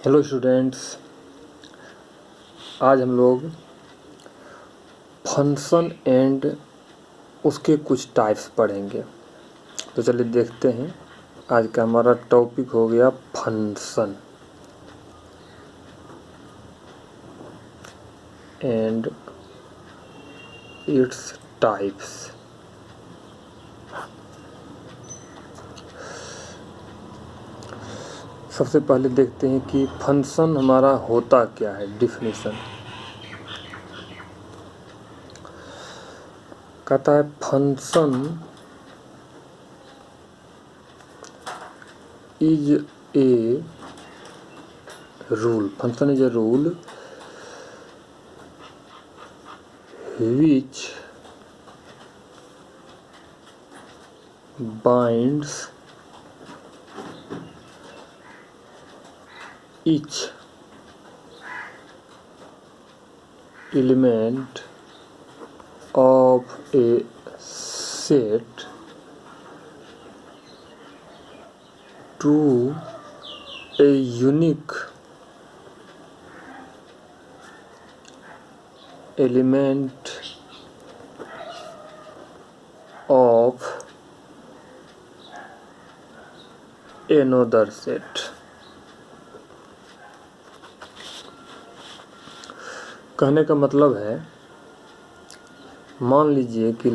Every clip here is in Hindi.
हेलो स्टूडेंट्स, आज हम लोग फंक्शन एंड उसके कुछ टाइप्स पढ़ेंगे। तो चलिए देखते हैं। आज का हमारा टॉपिक हो गया फंक्शन एंड इट्स टाइप्स। सबसे पहले देखते हैं कि फंक्शन हमारा होता क्या है। डिफिनीशन कहता है function is a rule. Function is a rule which binds each element of a set to a unique element of another set। कहने का मतलब है, मान लीजिए कि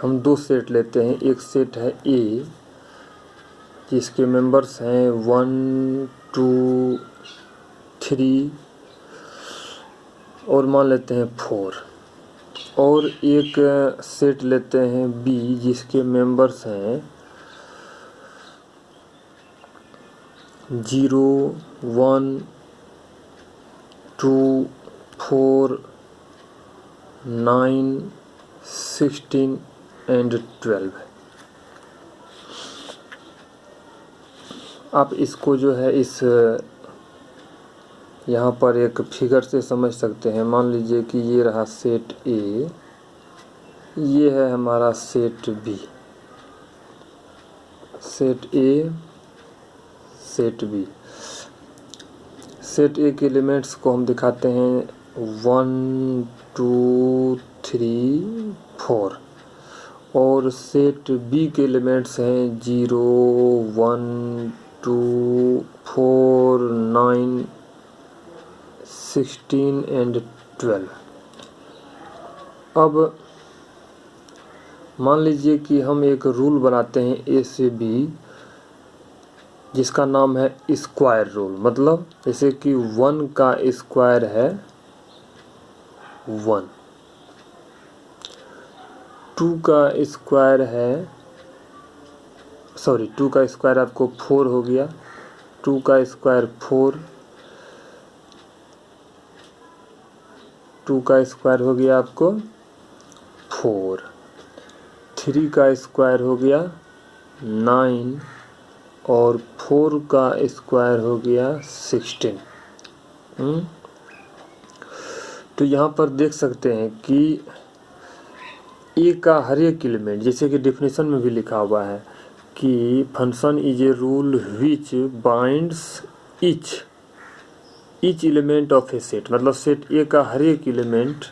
हम दो सेट लेते हैं। एक सेट है ए जिसके मेंबर्स हैं 1 2 3 और मान लेते हैं 4, और एक सेट लेते हैं बी जिसके मेंबर्स हैं 0 1 2 4 9 16 एंड 12। आप इसको जो है इस यहाँ पर एक फिगर से समझ सकते हैं। मान लीजिए कि ये रहा सेट ए, ये है हमारा set B. Set A, set B. Set A के एलिमेंट्स को हम दिखाते हैं 1 2 3 4, और सेट बी के एलिमेंट्स हैं 0 1 2 4 9 16 एंड 12। अब मान लीजिए कि हम एक रूल बनाते हैं ए से बी जिसका नाम है स्क्वायर रूल। मतलब जैसे कि 1 का स्क्वायर है 1, 2 का स्क्वायर है 2 का स्क्वायर आपको 4 हो गया, 2 का स्क्वायर 4, 2 का स्क्वायर हो गया आपको 4, 3 का स्क्वायर हो गया 9 और 4 का स्क्वायर हो गया 16। तो यहाँ पर देख सकते हैं कि ए का हर एक एलिमेंट, जैसे कि डेफिनेशन में भी लिखा हुआ है कि function is a rule which binds each element of A set. मतलब सेट ए का हर एक एलिमेंट,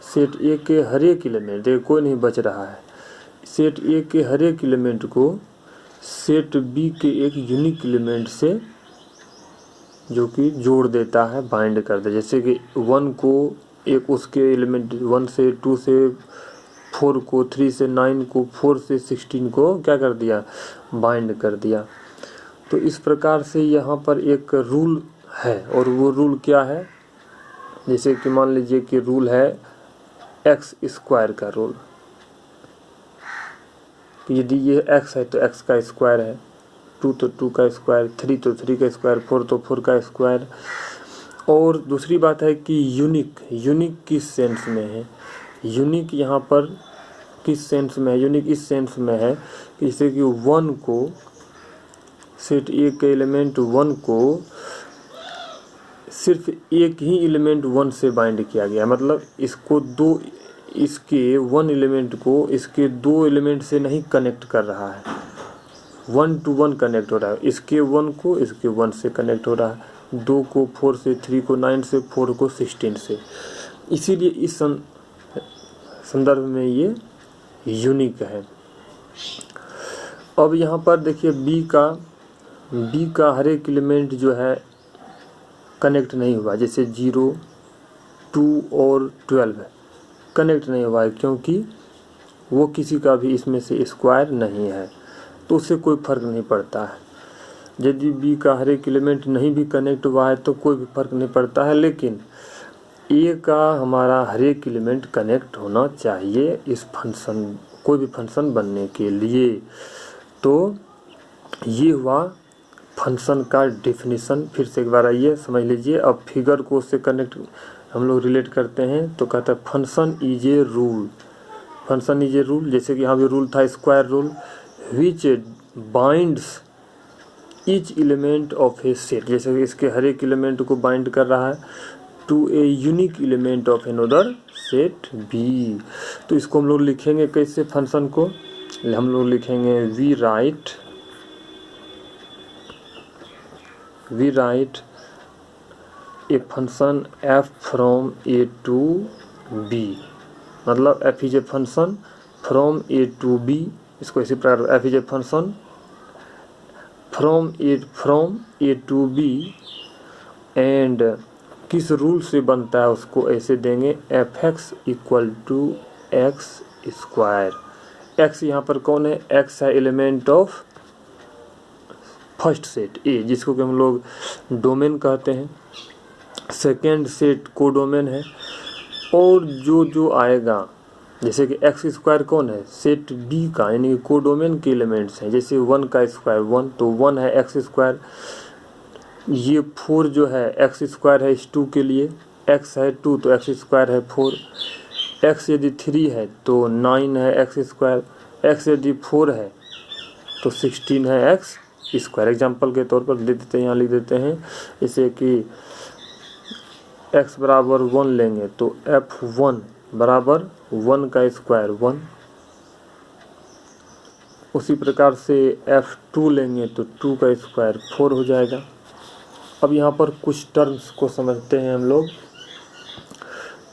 सेट ए के हर एक एलिमेंट, देखो कोई नहीं बच रहा है, सेट ए के हर एक एलिमेंट को सेट बी के एक यूनिक एलिमेंट से जो कि जोड़ देता है, बाइंड कर दे। जैसे कि 1 को एक उसके एलिमेंट 1 से 2 से 4 को, 3 से 9 को, 4 से 16 को क्या कर दिया, बाइंड कर दिया। तो इस प्रकार से यहाँ पर एक रूल है, और वो रूल क्या है, जैसे कि मान लीजिए कि रूल है एक्स स्क्वायर का रूल। यदि ये x है तो x का स्क्वायर है, 2 तो 2 का स्क्वायर, 3 तो 3 का स्क्वायर, 4 तो 4 का स्क्वायर। और दूसरी बात है कि यूनिक किस सेंस में है, यूनिक यहाँ पर किस सेंस में है, यूनिक इस सेंस में है कि जैसे कि 1 को, सेट ए के एलिमेंट 1 को सिर्फ एक ही एलिमेंट 1 से बाइंड किया गया। मतलब इसको इसके 1 एलिमेंट को इसके 2 एलिमेंट से नहीं कनेक्ट कर रहा है। 1 to 1 कनेक्ट हो रहा है, इसके 1 को इसके 1 से कनेक्ट हो रहा है, 2 को 4 से, 3 को 9 से, 4 को 16 से। इसीलिए इस संदर्भ में ये यूनिक है। अब यहाँ पर देखिए बी का हर एक एलिमेंट जो है कनेक्ट नहीं हुआ, जैसे 0, 2 और 12 कनेक्ट नहीं हुआ है, क्योंकि वो किसी का भी इसमें से स्क्वायर नहीं है, तो उससे कोई फर्क नहीं पड़ता है। यदि बी का हर एक एलिमेंट नहीं भी कनेक्ट हुआ है तो कोई भी फर्क नहीं पड़ता है, लेकिन ए का हमारा हर एक एलिमेंट कनेक्ट होना चाहिए इस फंक्शन, कोई भी फंक्शन बनने के लिए। तो ये हुआ फंक्शन का डेफिनेशन। फिर से एक बार आइए समझ लीजिए। अब फिगर को उससे कनेक्ट हम लोग रिलेट करते हैं, तो कहते हैं function is a rule. Function is a rule, जैसे कि यहाँ भी रूल था square rule, which binds each element of A set, जैसे कि इसके हर एक एलिमेंट को बाइंड कर रहा है to a unique element of another set B. तो इसको हम लोग लिखेंगे कैसे फंक्शन को, हम लोग लिखेंगे we write a function F from A to B, मतलब F is a function from A to B. इसको इसी प्रकार F is a function from A to B, and किस रूल से बनता है उसको ऐसे देंगे, F X equal to X square. X यहाँ पर कौन है, एक्स है element of first set A, जिसको कि हम लोग डोमेन कहते हैं। सेकेंड सेट कोडोमेन है, और जो आएगा, जैसे कि एक्स स्क्वायर कौन है, सेट बी का, यानी कि कोडोमेन के एलिमेंट्स हैं। जैसे 1 का स्क्वायर 1, तो 1 है एक्स स्क्वायर। ये 4 जो है एक्स स्क्वायर है इस 2 के लिए, एक्स है 2 तो एक्स स्क्वायर है 4। एक्स यदि 3 है तो 9 है एक्स स्क्वायर, एक्स यदि 4 है तो 16 है एक्स स्क्वायर। एग्जाम्पल के तौर पर दे देते हैं, यहाँ लिख देते हैं, जैसे कि x बराबर 1 लेंगे तो f1 बराबर 1 का स्क्वायर 1। उसी प्रकार से f2 लेंगे तो 2 का स्क्वायर 4 हो जाएगा। अब यहाँ पर कुछ टर्म्स को समझते हैं हम लोग।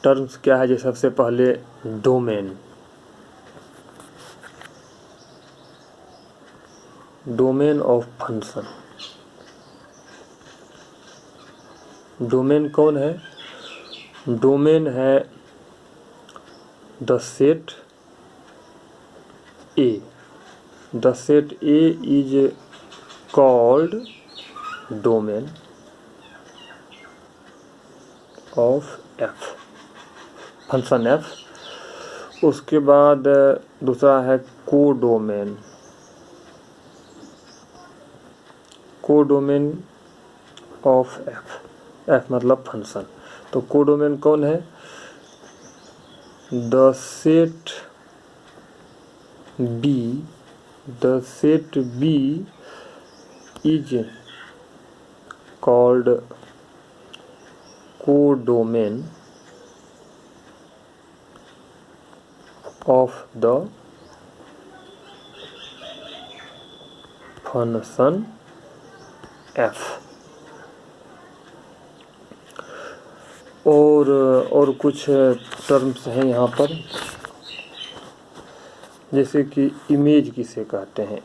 टर्म्स क्या है, जैसे सबसे पहले डोमेन ऑफ फंक्शन। डोमेन कौन है, डोमेन है the set A. The set A is called domain of F, function F. उसके बाद दूसरा है codomain. Codomain of F, F मतलब फंक्शन। तो कोडोमेन कौन है, the set B is called codomain of the function F. और कुछ टर्म्स हैं यहाँ पर, जैसे कि इमेज किसे कहते हैं,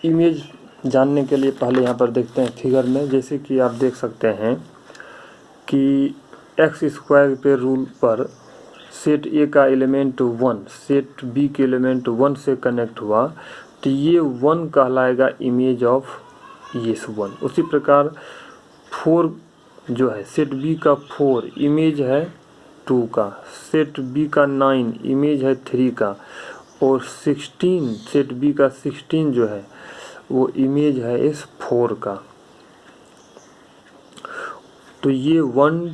इमेज जानने के लिए पहले यहाँ पर देखते हैं फिगर में। जैसे कि आप देख सकते हैं कि एक्स स्क्वायर पे रूल पर सेट ए का एलिमेंट 1 सेट बी के एलिमेंट 1 से कनेक्ट हुआ, तो ये 1 कहलाएगा इमेज ऑफ यस 1। उसी प्रकार 4 जो है सेट बी का 4 इमेज है 2 का, सेट बी का 9 इमेज है 3 का, और 16 सेट बी का 16 जो है वो इमेज है इस 4 का। तो ये 1,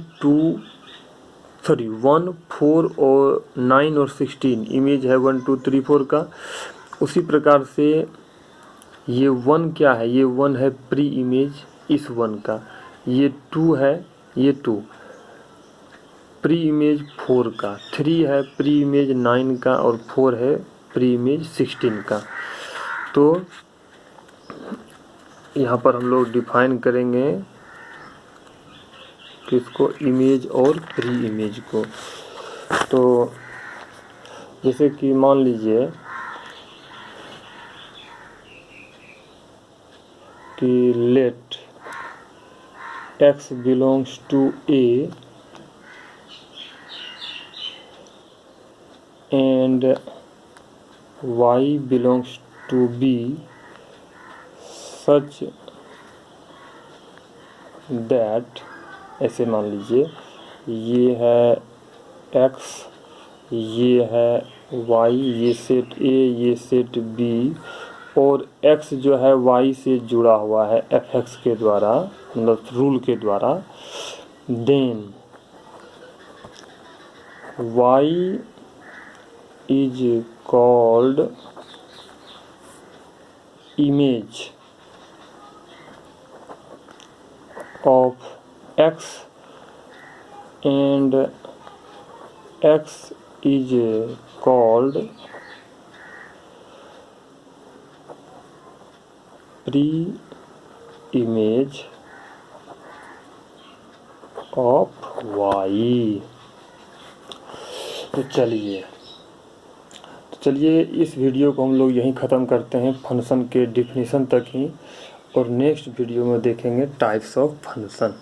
4 और 9 और 16 इमेज है 1, 2, 3, 4 का। उसी प्रकार से ये 1 क्या है, ये 1 है प्री इमेज इस 1 का, ये 2 है, ये 2 प्री इमेज 4 का, 3 है प्री इमेज 9 का और 4 है प्री इमेज 16 का। तो यहाँ पर हम लोग डिफाइन करेंगे किसको, इमेज और प्री इमेज को। तो जैसे कि मान लीजिए कि let x belongs to A and y belongs to B such that, ऐसे मान लीजिए ये है x, ये है y, ये सेट A, ये सेट B और x जो है y से जुड़ा हुआ है fx के द्वारा, मतलब रूल के द्वारा। Then y is called image of x and x is called pre-image of y। तो चलिए इस वीडियो को हम लोग यहीं ख़त्म करते हैं, फंक्शन के डिफिनीशन तक ही, और नेक्स्ट वीडियो में देखेंगे टाइप्स ऑफ फंक्शन।